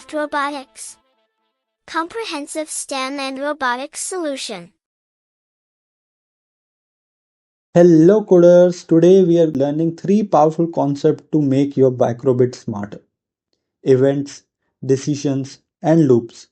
Edusoft Robotics. Comprehensive STEM and robotics solution. Hello coders, today we are learning three powerful concepts to make your microbit smarter. Events, decisions, and loops.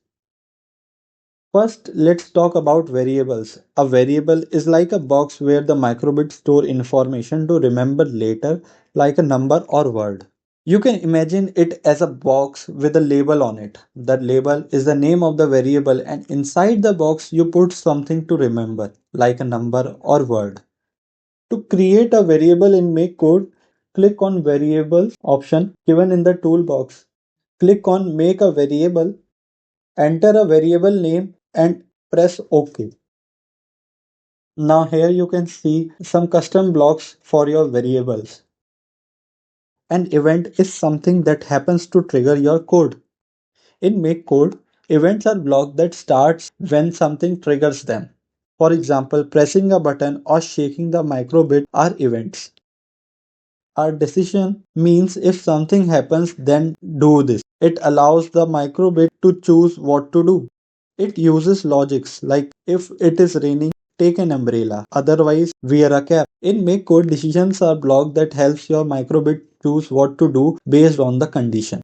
First, let's talk about variables. A variable is like a box where the microbit store information to remember later, like a number or word. You can imagine it as a box with a label on it. That label is the name of the variable, and inside the box you put something to remember, like a number or word. To create a variable in MakeCode, click on Variables option given in the toolbox. Click on Make a Variable, enter a variable name and press OK. Now here you can see some custom blocks for your variables. An event is something that happens to trigger your code. In MakeCode, events are blocks that starts when something triggers them. For example, pressing a button or shaking the microbit are events. A decision means if something happens, then do this. It allows the microbit to choose what to do. It uses logics like if it is raining, take an umbrella, otherwise wear a cap. In MakeCode, decisions are blocks that helps your microbit choose what to do based on the condition.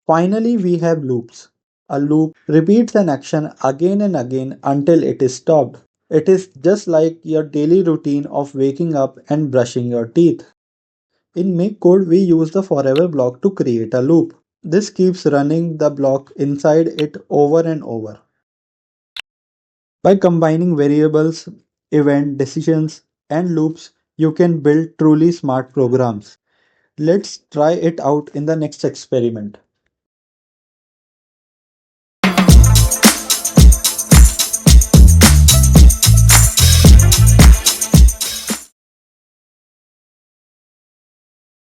Finally, we have loops. A loop repeats an action again and again until it is stopped. It is just like your daily routine of waking up and brushing your teeth. In MakeCode, we use the forever block to create a loop. This keeps running the block inside it over and over. By combining variables, event, decisions, and loops, you can build truly smart programs. Let's try it out in the next experiment.